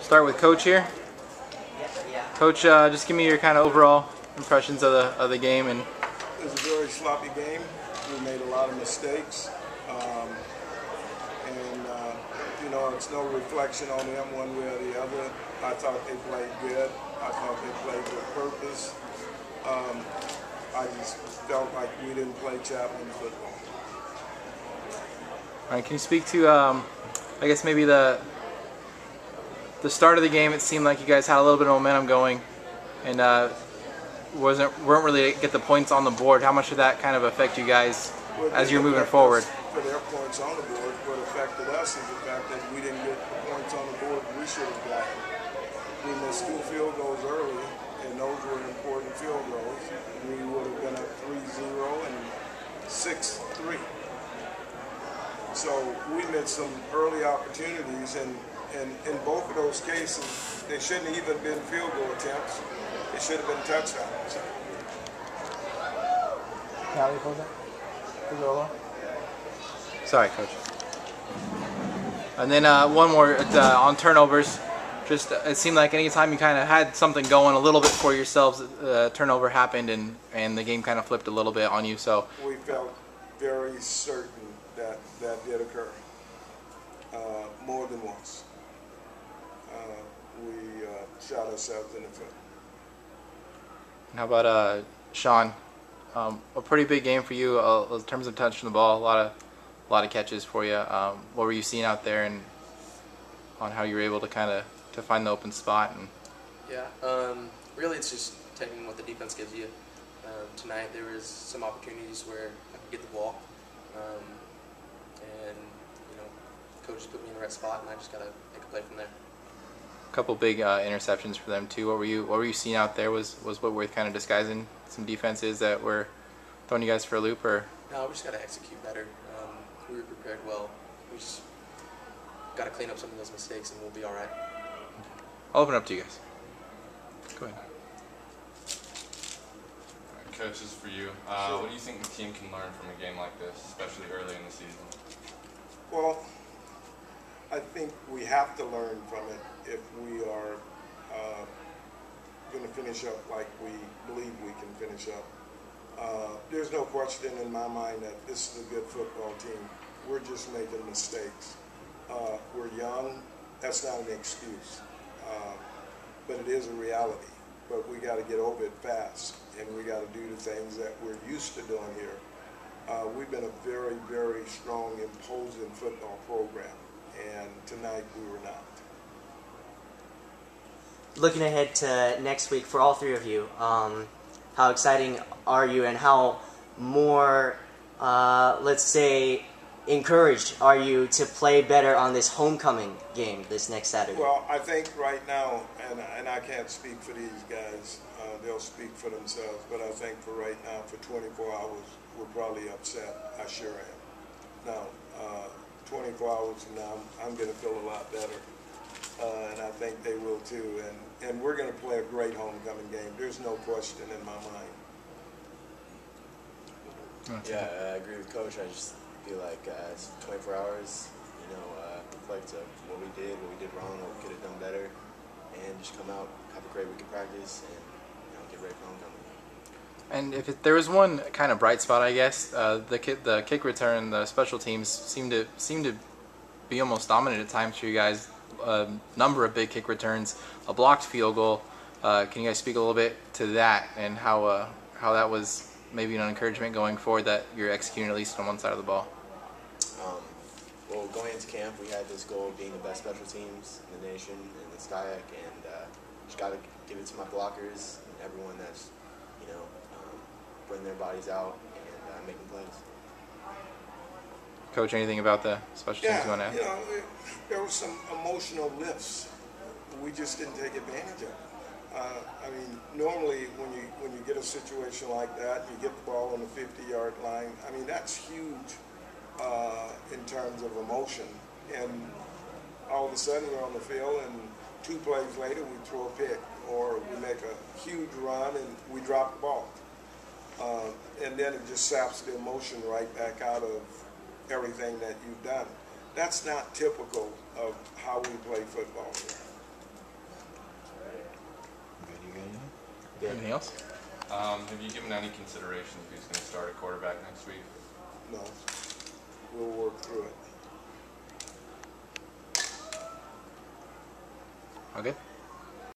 start with Coach here. Coach, just give me your kind of overall impressions of the game. And it was a very sloppy game. We made a lot of mistakes, you know, it's no reflection on them one way or the other. I thought they played good. I thought they played with purpose. I just felt like we didn't play Chapman football. All right, can you speak to, I guess maybe the start of the game? It seemed like you guys had a little bit of momentum going, and weren't really get the points on the board. How much did that kind of affect you guys as you're moving forward? For their points on the board, what affected us is the fact that we didn't get the points on the board we should have gotten. We missed 2 field goals early, and those were important field goals. We would have been up 3-0 and 6-3. So we missed some early opportunities, and in both of those cases, they shouldn't have even been field goal attempts. They should have been touchdowns. Sorry, Coach. And then one more on turnovers. Just it seemed like anytime you kind of had something going a little bit for yourselves, turnover happened and the game kind of flipped a little bit on you. So we felt very certain that that did occur more than once. We shot ourselves in the foot. And how about Sean? A pretty big game for you in terms of touching the ball. A lot of catches for you. What were you seeing out there, and on how you were able to kind of find the open spot? And really, it's just taking what the defense gives you. Tonight there was some opportunities where I could get the ball, and you know, coach put me in the right spot, and I just gotta make a play from there. A couple big interceptions for them too. What were you seeing out there? Was Whitworth kind of disguising some defenses that were throwing you guys for a loop, or? No, we just gotta execute better. We were prepared well. We just gotta clean up some of those mistakes, and we'll be all right. I'll open it up to you guys. Go ahead. Coach, this is for you. Sure. What do you think the team can learn from a game like this, especially early in the season? Well, I think we have to learn from it if we are going to finish up like we believe we can finish up. There's no question in my mind that this is a good football team. We're just making mistakes. We're young. That's not an excuse. But it is a reality. But we got to get over it fast, and we got to do the things that we're used to doing here. We've been a very, very strong, imposing football program, and tonight we were not. Looking ahead to next week for all three of you, how exciting are you, and how more, let's say, encouraged are you to play better on this homecoming game this next Saturday? Well, I think right now, and I can't speak for these guys, they'll speak for themselves, but I think for right now, for 24 hours, we're probably upset. I sure am. Now, 24 hours from now, I'm going to feel a lot better, and I think they will too, and we're going to play a great homecoming game. There's no question in my mind. Yeah, I agree with Coach. I just feel like it's 24 hours, you know, reflect what we did wrong, what we could have done better, and just come out, have a great week of practice, and you know, get ready for homecoming. And if there was one kind of bright spot, I guess the kick return, the special teams seem to be almost dominant at times for you guys. A number of big kick returns, a blocked field goal. Can you guys speak a little bit to that, and how that was maybe an encouragement going forward that you're executing at least on one side of the ball? Well, going into camp, we had this goal of being the best special teams in the nation in the SCIAC, and just got to give it to my blockers and everyone that's, you know, bring their bodies out and making plays. Coach, anything about the special teams you want to add? You know, there were some emotional lifts. We just didn't take advantage of it. I mean, normally when you get a situation like that, you get the ball on the 50-yard line. I mean, that's huge in terms of emotion. And all of a sudden we're on the field, and 2 plays later we throw a pick, or we make a huge run and we drop the ball. And then it just saps the emotion right back out of everything that you've done. That's not typical of how we play football here. good. Anything else? Have you given any consideration who's going to start at quarterback next week? No, we'll work through it. Okay.